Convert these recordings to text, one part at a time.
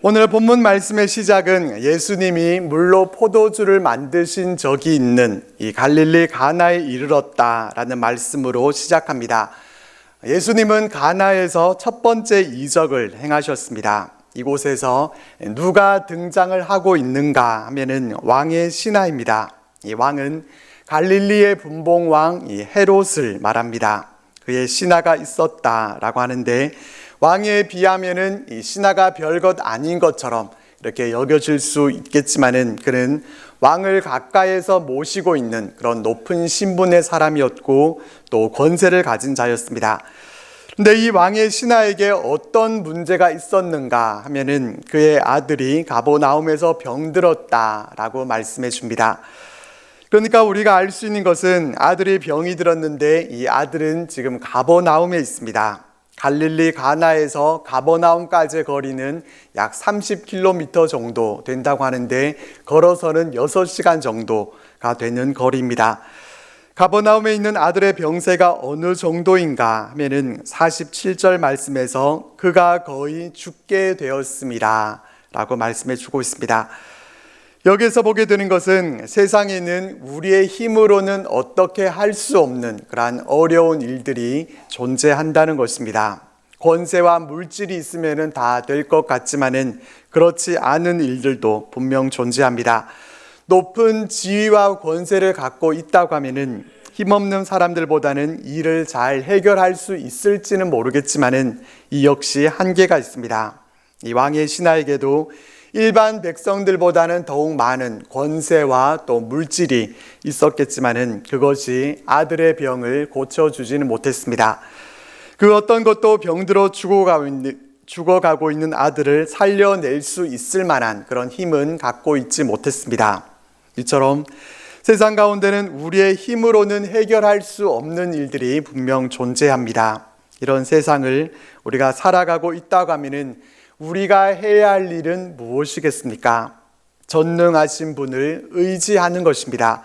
오늘 본문 말씀의 시작은 예수님이 물로 포도주를 만드신 적이 있는 이 갈릴리 가나에 이르렀다라는 말씀으로 시작합니다. 예수님은 가나에서 첫 번째 이적을 행하셨습니다. 이곳에서 누가 등장을 하고 있는가 하면은 왕의 신하입니다. 이 왕은 갈릴리의 분봉왕 헤롯을 말합니다. 그의 신하가 있었다라고 하는데, 왕에 비하면은 이 신하가 별것 아닌 것처럼 이렇게 여겨질 수 있겠지만은, 그는 왕을 가까이에서 모시고 있는 그런 높은 신분의 사람이었고 또 권세를 가진 자였습니다. 그런데 이 왕의 신하에게 어떤 문제가 있었는가 하면은, 그의 아들이 가버나움에서 병들었다라고 말씀해 줍니다. 그러니까 우리가 알 수 있는 것은 아들이 병이 들었는데 이 아들은 지금 가버나움에 있습니다. 갈릴리 가나에서 가버나움까지의 거리는 약 30km 정도 된다고 하는데, 걸어서는 6시간 정도가 되는 거리입니다. 가버나움에 있는 아들의 병세가 어느 정도인가 하면은 47절 말씀에서 그가 거의 죽게 되었습니다 라고 말씀해 주고 있습니다. 여기서 보게 되는 것은 세상에는 우리의 힘으로는 어떻게 할 수 없는 그러한 어려운 일들이 존재한다는 것입니다. 권세와 물질이 있으면 다 될 것 같지만은 그렇지 않은 일들도 분명 존재합니다. 높은 지위와 권세를 갖고 있다고 하면은 힘없는 사람들보다는 일을 잘 해결할 수 있을지는 모르겠지만은 이 역시 한계가 있습니다. 이 왕의 신하에게도 일반 백성들보다는 더욱 많은 권세와 또 물질이 있었겠지만은 그것이 아들의 병을 고쳐주지는 못했습니다. 그 어떤 것도 병들어 죽어가고 있는 아들을 살려낼 수 있을 만한 그런 힘은 갖고 있지 못했습니다. 이처럼 세상 가운데는 우리의 힘으로는 해결할 수 없는 일들이 분명 존재합니다. 이런 세상을 우리가 살아가고 있다고 하면은 우리가 해야 할 일은 무엇이겠습니까? 전능하신 분을 의지하는 것입니다.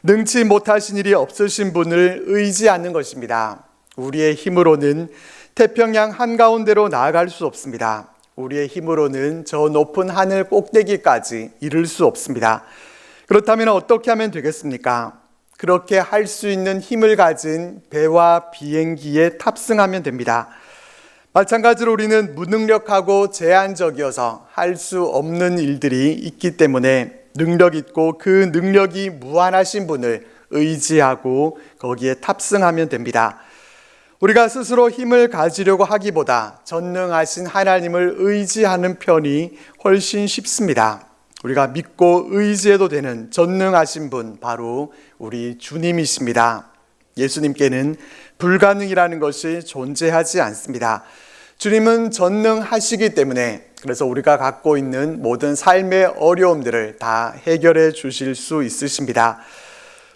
능치 못하신 일이 없으신 분을 의지하는 것입니다. 우리의 힘으로는 태평양 한가운데로 나아갈 수 없습니다. 우리의 힘으로는 저 높은 하늘 꼭대기까지 이를 수 없습니다. 그렇다면 어떻게 하면 되겠습니까? 그렇게 할 수 있는 힘을 가진 배와 비행기에 탑승하면 됩니다. 마찬가지로 우리는 무능력하고 제한적이어서 할 수 없는 일들이 있기 때문에 능력 있고 그 능력이 무한하신 분을 의지하고 거기에 탑승하면 됩니다. 우리가 스스로 힘을 가지려고 하기보다 전능하신 하나님을 의지하는 편이 훨씬 쉽습니다. 우리가 믿고 의지해도 되는 전능하신 분, 바로 우리 주님이십니다. 예수님께는 불가능이라는 것이 존재하지 않습니다. 주님은 전능하시기 때문에, 그래서 우리가 갖고 있는 모든 삶의 어려움들을 다 해결해 주실 수 있으십니다.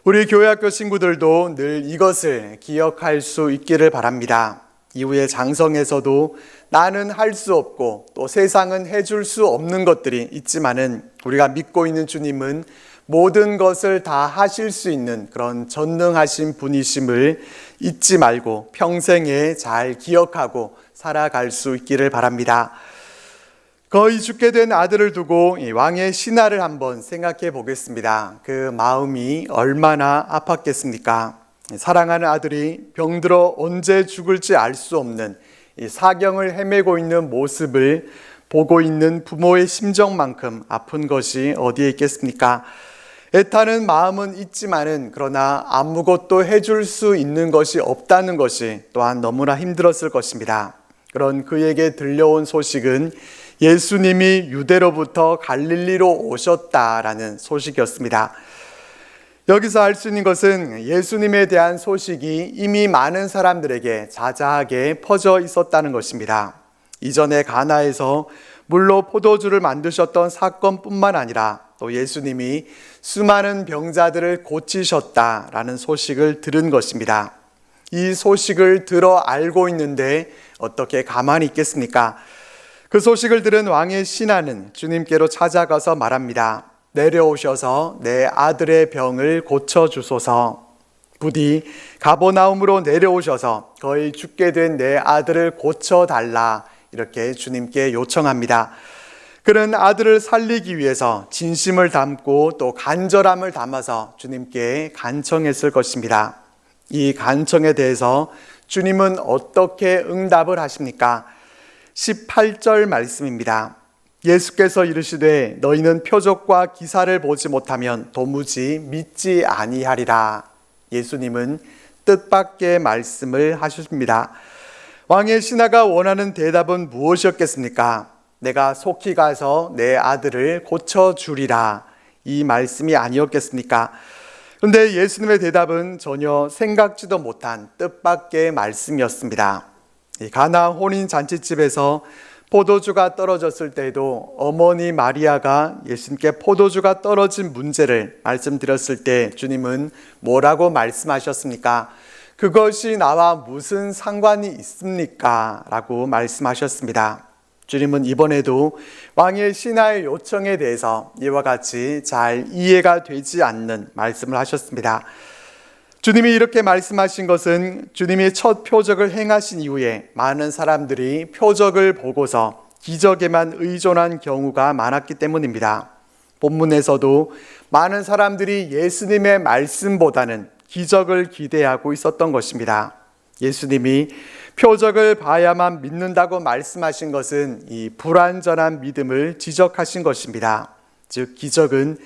우리 교회학교 친구들도 늘 이것을 기억할 수 있기를 바랍니다. 이후에 장성에서도 나는 할 수 없고 또 세상은 해줄 수 없는 것들이 있지만은, 우리가 믿고 있는 주님은 모든 것을 다 하실 수 있는 그런 전능하신 분이심을 잊지 말고 평생에 잘 기억하고 살아갈 수 있기를 바랍니다. 거의 죽게 된 아들을 두고 왕의 신하를 한번 생각해 보겠습니다. 그 마음이 얼마나 아팠겠습니까? 사랑하는 아들이 병들어 언제 죽을지 알 수 없는 이 사경을 헤매고 있는 모습을 보고 있는 부모의 심정만큼 아픈 것이 어디에 있겠습니까? 애타는 마음은 있지만은, 그러나 아무것도 해줄 수 있는 것이 없다는 것이 또한 너무나 힘들었을 것입니다. 그런 그에게 들려온 소식은 예수님이 유대로부터 갈릴리로 오셨다라는 소식이었습니다. 여기서 알 수 있는 것은 예수님에 대한 소식이 이미 많은 사람들에게 자자하게 퍼져 있었다는 것입니다. 이전에 가나에서 물로 포도주를 만드셨던 사건뿐만 아니라 또 예수님이 수많은 병자들을 고치셨다라는 소식을 들은 것입니다. 이 소식을 들어 알고 있는데 어떻게 가만히 있겠습니까? 그 소식을 들은 왕의 신하는 주님께로 찾아가서 말합니다. 내려오셔서 내 아들의 병을 고쳐주소서. 부디 가버나움으로 내려오셔서 거의 죽게 된 내 아들을 고쳐달라, 이렇게 주님께 요청합니다. 그런 아들을 살리기 위해서 진심을 담고 또 간절함을 담아서 주님께 간청했을 것입니다. 이 간청에 대해서 주님은 어떻게 응답을 하십니까? 18절 말씀입니다. 예수께서 이르시되 너희는 표적과 기사를 보지 못하면 도무지 믿지 아니하리라. 예수님은 뜻밖의 말씀을 하십니다. 왕의 신하가 원하는 대답은 무엇이었겠습니까? 내가 속히 가서 내 아들을 고쳐주리라. 이 말씀이 아니었겠습니까? 그런데 예수님의 대답은 전혀 생각지도 못한 뜻밖의 말씀이었습니다. 이 가나 혼인 잔치집에서 포도주가 떨어졌을 때에도 어머니 마리아가 예수님께 포도주가 떨어진 문제를 말씀드렸을 때 주님은 뭐라고 말씀하셨습니까? 그것이 나와 무슨 상관이 있습니까? 라고 말씀하셨습니다. 주님은 이번에도 왕의 신하의 요청에 대해서 이와 같이 잘 이해가 되지 않는 말씀을 하셨습니다. 주님이 이렇게 말씀하신 것은 주님이 첫 표적을 행하신 이후에 많은 사람들이 표적을 보고서 기적에만 의존한 경우가 많았기 때문입니다. 본문에서도 많은 사람들이 예수님의 말씀보다는 기적을 기대하고 있었던 것입니다. 예수님이 표적을 봐야만 믿는다고 말씀하신 것은 이 불완전한 믿음을 지적하신 것입니다. 즉 기적은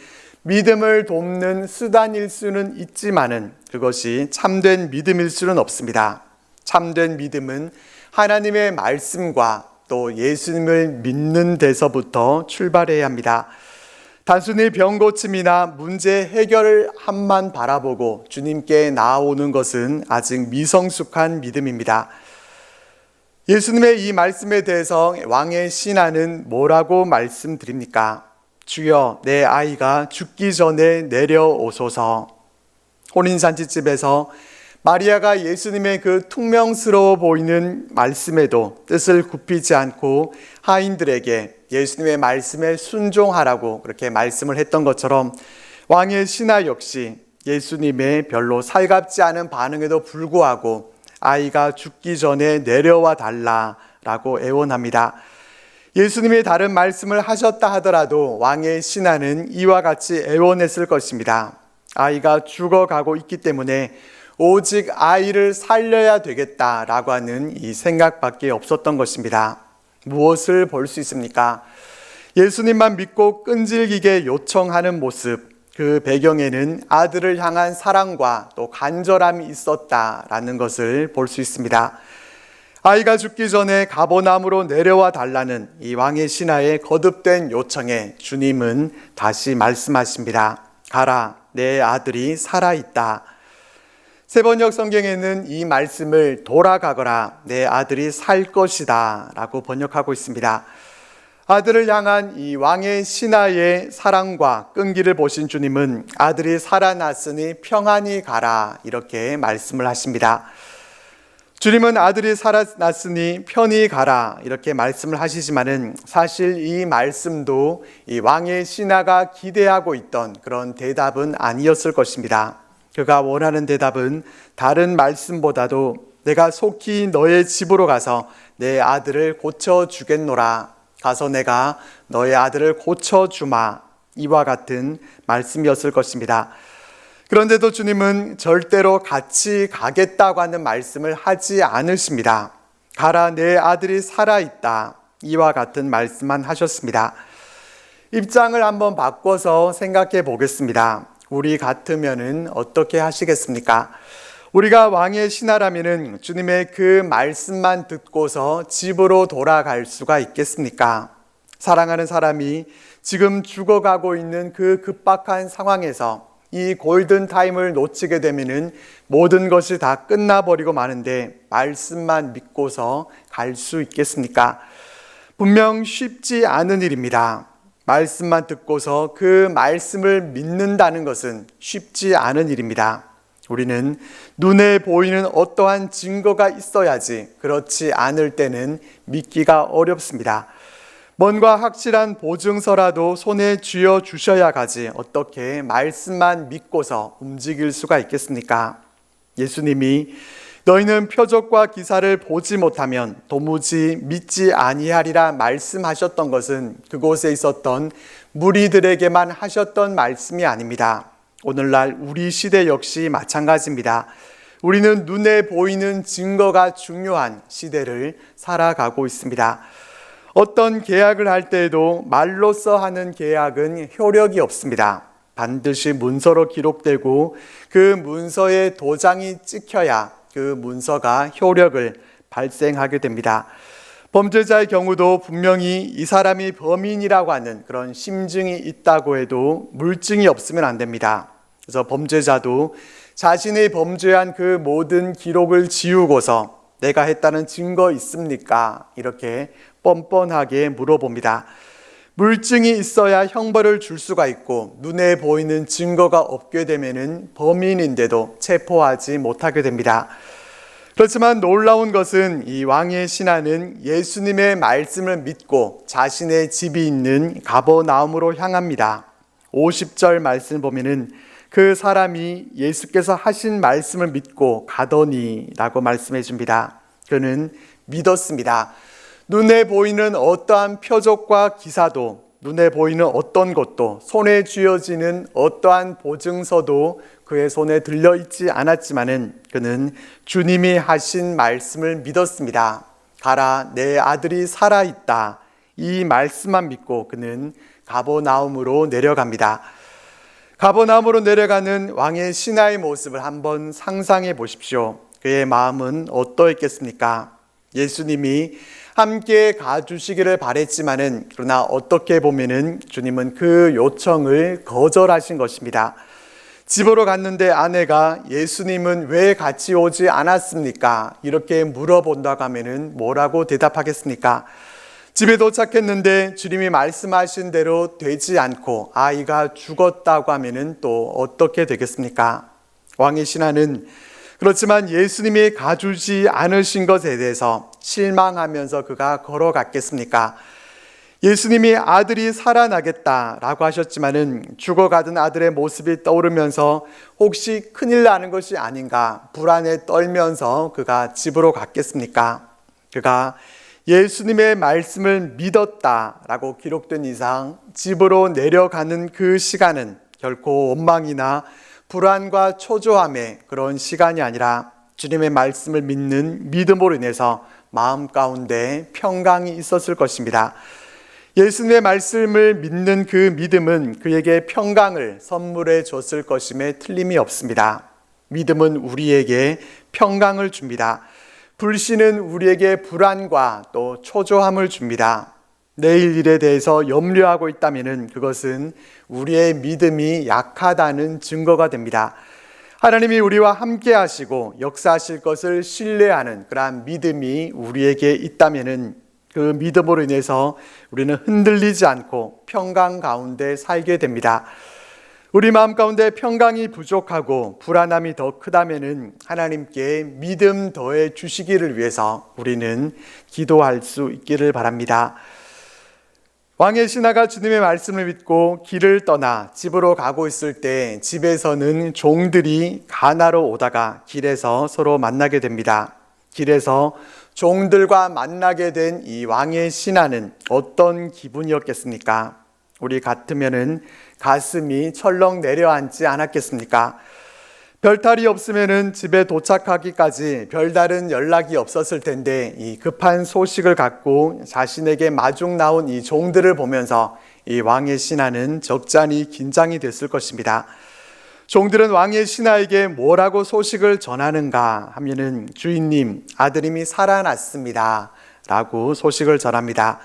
믿음을 돕는 수단일 수는 있지만은 그것이 참된 믿음일 수는 없습니다. 참된 믿음은 하나님의 말씀과 또 예수님을 믿는 데서부터 출발해야 합니다. 단순히 병 고침이나 문제 해결을 한만 바라보고 주님께 나아오는 것은 아직 미성숙한 믿음입니다. 예수님의 이 말씀에 대해서 왕의 신하는 뭐라고 말씀드립니까? 주여, 내 아이가 죽기 전에 내려오소서. 혼인잔치집에서 마리아가 예수님의 그 퉁명스러워 보이는 말씀에도 뜻을 굽히지 않고 하인들에게 예수님의 말씀에 순종하라고 그렇게 말씀을 했던 것처럼 왕의 신하 역시 예수님의 별로 살갑지 않은 반응에도 불구하고 아이가 죽기 전에 내려와 달라라고 애원합니다. 예수님이 다른 말씀을 하셨다 하더라도 왕의 신하는 이와 같이 애원했을 것입니다. 아이가 죽어가고 있기 때문에 오직 아이를 살려야 되겠다라고 하는 이 생각밖에 없었던 것입니다. 무엇을 볼 수 있습니까? 예수님만 믿고 끈질기게 요청하는 모습, 그 배경에는 아들을 향한 사랑과 또 간절함이 있었다라는 것을 볼 수 있습니다. 아이가 죽기 전에 가버나움으로 내려와 달라는 이 왕의 신하의 거듭된 요청에 주님은 다시 말씀하십니다. 가라, 내 아들이 살아있다. 세번역 성경에는 이 말씀을 돌아가거라, 내 아들이 살 것이다 라고 번역하고 있습니다. 아들을 향한 이 왕의 신하의 사랑과 끈기를 보신 주님은 아들이 살아났으니 평안히 가라 이렇게 말씀을 하십니다. 주님은 아들이 살아났으니 편히 가라 이렇게 말씀을 하시지만은 사실 이 말씀도 이 왕의 신하가 기대하고 있던 그런 대답은 아니었을 것입니다. 그가 원하는 대답은 다른 말씀보다도 내가 속히 너의 집으로 가서 내 아들을 고쳐주겠노라. 가서 내가 너의 아들을 고쳐주마. 이와 같은 말씀이었을 것입니다. 그런데도 주님은 절대로 같이 가겠다고 하는 말씀을 하지 않으십니다. 가라, 내 아들이 살아있다. 이와 같은 말씀만 하셨습니다. 입장을 한번 바꿔서 생각해 보겠습니다. 우리 같으면은 어떻게 하시겠습니까? 우리가 왕의 신하라면은 주님의 그 말씀만 듣고서 집으로 돌아갈 수가 있겠습니까? 사랑하는 사람이 지금 죽어가고 있는 그 급박한 상황에서 이 골든타임을 놓치게 되면은 모든 것이 다 끝나버리고 마는데 말씀만 믿고서 갈 수 있겠습니까? 분명 쉽지 않은 일입니다. 말씀만 듣고서 그 말씀을 믿는다는 것은 쉽지 않은 일입니다. 우리는 눈에 보이는 어떠한 증거가 있어야지 그렇지 않을 때는 믿기가 어렵습니다. 뭔가 확실한 보증서라도 손에 쥐어 주셔야 가지 어떻게 말씀만 믿고서 움직일 수가 있겠습니까? 예수님이 너희는 표적과 기사를 보지 못하면 도무지 믿지 아니하리라 말씀하셨던 것은 그곳에 있었던 무리들에게만 하셨던 말씀이 아닙니다. 오늘날 우리 시대 역시 마찬가지입니다. 우리는 눈에 보이는 증거가 중요한 시대를 살아가고 있습니다. 어떤 계약을 할 때에도 말로써 하는 계약은 효력이 없습니다. 반드시 문서로 기록되고 그 문서에 도장이 찍혀야 그 문서가 효력을 발생하게 됩니다. 범죄자의 경우도 분명히 이 사람이 범인이라고 하는 그런 심증이 있다고 해도 물증이 없으면 안 됩니다. 그래서 범죄자도 자신이 범죄한 그 모든 기록을 지우고서 내가 했다는 증거 있습니까? 이렇게 뻔뻔하게 물어봅니다. 물증이 있어야 형벌을 줄 수가 있고 눈에 보이는 증거가 없게 되면은 범인인데도 체포하지 못하게 됩니다. 그렇지만 놀라운 것은 이 왕의 신하는 예수님의 말씀을 믿고 자신의 집이 있는 가버나움으로 향합니다. 50절 말씀 보면은 그 사람이 예수께서 하신 말씀을 믿고 가더니 라고 말씀해 줍니다. 그는 믿었습니다. 눈에 보이는 어떠한 표적과 기사도, 눈에 보이는 어떤 것도, 손에 쥐어지는 어떠한 보증서도 그의 손에 들려있지 않았지만은 그는 주님이 하신 말씀을 믿었습니다. 가라, 내 아들이 살아있다. 이 말씀만 믿고 그는 가버나움으로 내려갑니다. 가버나움으로 내려가는 왕의 신하의 모습을 한번 상상해 보십시오. 그의 마음은 어떠했겠습니까? 예수님이 함께 가주시기를 바랬지만은 그러나 어떻게 보면은 주님은 그 요청을 거절하신 것입니다. 집으로 갔는데 아내가 예수님은 왜 같이 오지 않았습니까? 이렇게 물어본다고 하면은 뭐라고 대답하겠습니까? 집에 도착했는데 주님이 말씀하신 대로 되지 않고 아이가 죽었다고 하면은 또 어떻게 되겠습니까? 왕의 신하는 그렇지만 예수님이 가주지 않으신 것에 대해서 실망하면서 그가 걸어갔겠습니까? 예수님이 아들이 살아나겠다라고 하셨지만은 죽어가던 아들의 모습이 떠오르면서 혹시 큰일 나는 것이 아닌가 불안에 떨면서 그가 집으로 갔겠습니까? 그가 예수님의 말씀을 믿었다라고 기록된 이상 집으로 내려가는 그 시간은 결코 원망이나 불안과 초조함의 그런 시간이 아니라 주님의 말씀을 믿는 믿음으로 인해서 마음 가운데 평강이 있었을 것입니다. 예수님의 말씀을 믿는 그 믿음은 그에게 평강을 선물해 줬을 것임에 틀림이 없습니다. 믿음은 우리에게 평강을 줍니다. 불신은 우리에게 불안과 또 초조함을 줍니다. 내일 일에 대해서 염려하고 있다면 그것은 우리의 믿음이 약하다는 증거가 됩니다. 하나님이 우리와 함께 하시고 역사하실 것을 신뢰하는 그러한 믿음이 우리에게 있다면 그 믿음으로 인해서 우리는 흔들리지 않고 평강 가운데 살게 됩니다. 우리 마음 가운데 평강이 부족하고 불안함이 더 크다면 하나님께 믿음 더해 주시기를 위해서 우리는 기도할 수 있기를 바랍니다. 왕의 신하가 주님의 말씀을 믿고 길을 떠나 집으로 가고 있을 때 집에서는 종들이 가나로 오다가 길에서 서로 만나게 됩니다. 길에서 종들과 만나게 된 이 왕의 신하는 어떤 기분이었겠습니까? 우리 같으면은 가슴이 철렁 내려앉지 않았겠습니까? 별탈이 없으면은 집에 도착하기까지 별다른 연락이 없었을 텐데 이 급한 소식을 갖고 자신에게 마중 나온 이 종들을 보면서 이 왕의 신하는 적잖이 긴장이 됐을 것입니다. 종들은 왕의 신하에게 뭐라고 소식을 전하는가 하면은 주인님, 아들님이 살아났습니다 라고 소식을 전합니다.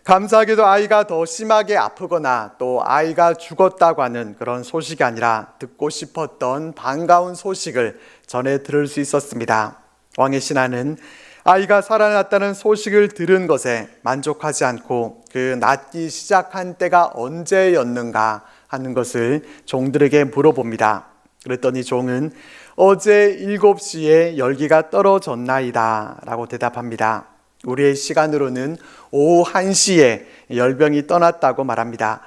감사하게도 아이가 더 심하게 아프거나 또 아이가 죽었다고 하는 그런 소식이 아니라 듣고 싶었던 반가운 소식을 전해 들을 수 있었습니다. 왕의 신하는 아이가 살아났다는 소식을 들은 것에 만족하지 않고 그 낫기 시작한 때가 언제였는가 하는 것을 종들에게 물어봅니다. 그랬더니 종은 어제 7시에 열기가 떨어졌나이다 라고 대답합니다. 우리의 시간으로는 오후 1시에 열병이 떠났다고 말합니다.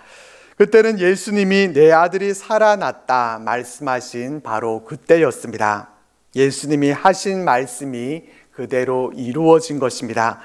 그때는 예수님이 내 아들이 살아났다 말씀하신 바로 그때였습니다. 예수님이 하신 말씀이 그대로 이루어진 것입니다.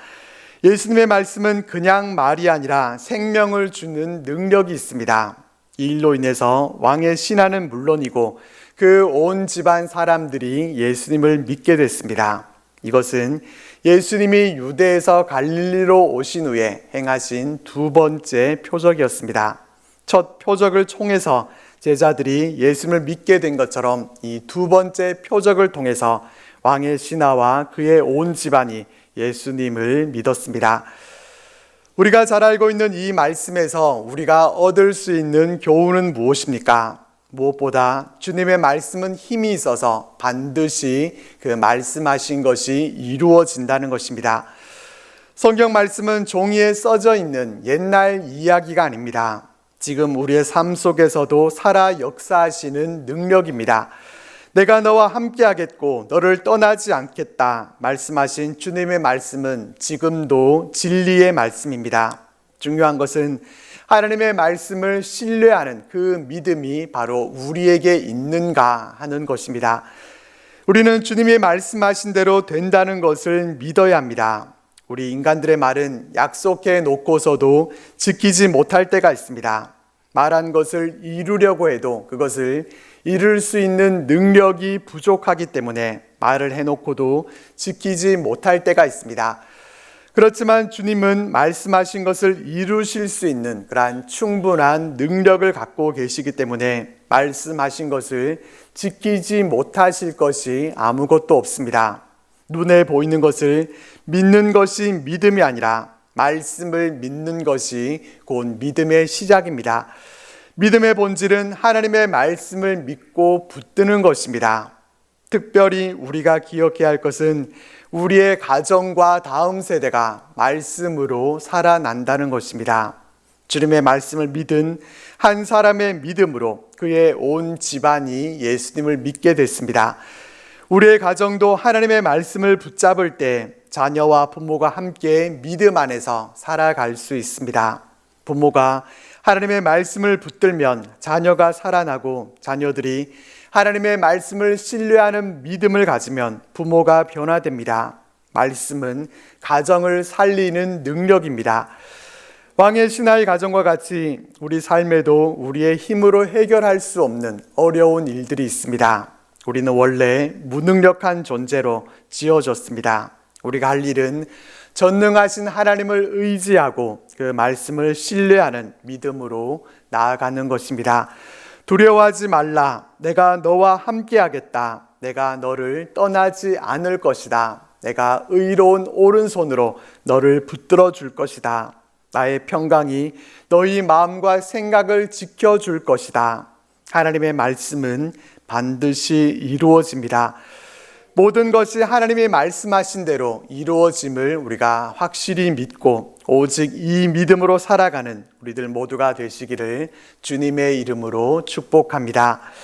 예수님의 말씀은 그냥 말이 아니라 생명을 주는 능력이 있습니다. 이 일로 인해서 왕의 신하는 물론이고 그 온 집안 사람들이 예수님을 믿게 됐습니다. 이것은 예수님이 유대에서 갈릴리로 오신 후에 행하신 두 번째 표적이었습니다. 첫 표적을 통해서 제자들이 예수님을 믿게 된 것처럼 이 두 번째 표적을 통해서 왕의 신하와 그의 온 집안이 예수님을 믿었습니다. 우리가 잘 알고 있는 이 말씀에서 우리가 얻을 수 있는 교훈은 무엇입니까? 무엇보다 주님의 말씀은 힘이 있어서 반드시 그 말씀하신 것이 이루어진다는 것입니다. 성경 말씀은 종이에 써져 있는 옛날 이야기가 아닙니다. 지금 우리의 삶 속에서도 살아 역사하시는 능력입니다. 내가 너와 함께 하겠고 너를 떠나지 않겠다 말씀하신 주님의 말씀은 지금도 진리의 말씀입니다. 중요한 것은 하나님의 말씀을 신뢰하는 그 믿음이 바로 우리에게 있는가 하는 것입니다. 우리는 주님이 말씀하신 대로 된다는 것을 믿어야 합니다. 우리 인간들의 말은 약속해 놓고서도 지키지 못할 때가 있습니다. 말한 것을 이루려고 해도 그것을 이룰 수 있는 능력이 부족하기 때문에 말을 해놓고도 지키지 못할 때가 있습니다. 그렇지만 주님은 말씀하신 것을 이루실 수 있는 그러한 충분한 능력을 갖고 계시기 때문에 말씀하신 것을 지키지 못하실 것이 아무것도 없습니다. 눈에 보이는 것을 믿는 것이 믿음이 아니라 말씀을 믿는 것이 곧 믿음의 시작입니다. 믿음의 본질은 하나님의 말씀을 믿고 붙드는 것입니다. 특별히 우리가 기억해야 할 것은 우리의 가정과 다음 세대가 말씀으로 살아난다는 것입니다. 주님의 말씀을 믿은 한 사람의 믿음으로 그의 온 집안이 예수님을 믿게 됐습니다. 우리의 가정도 하나님의 말씀을 붙잡을 때 자녀와 부모가 함께 믿음 안에서 살아갈 수 있습니다. 부모가 하나님의 말씀을 붙들면 자녀가 살아나고 자녀들이 하나님의 말씀을 신뢰하는 믿음을 가지면 부모가 변화됩니다. 말씀은 가정을 살리는 능력입니다. 왕의 신하의 가정과 같이 우리 삶에도 우리의 힘으로 해결할 수 없는 어려운 일들이 있습니다. 우리는 원래 무능력한 존재로 지어졌습니다. 우리가 할 일은 전능하신 하나님을 의지하고 그 말씀을 신뢰하는 믿음으로 나아가는 것입니다. 두려워하지 말라. 내가 너와 함께 하겠다. 내가 너를 떠나지 않을 것이다. 내가 의로운 오른손으로 너를 붙들어 줄 것이다. 나의 평강이 너희 마음과 생각을 지켜줄 것이다. 하나님의 말씀은 반드시 이루어집니다. 모든 것이 하나님이 말씀하신 대로 이루어짐을 우리가 확실히 믿고 오직 이 믿음으로 살아가는 우리들 모두가 되시기를 주님의 이름으로 축복합니다.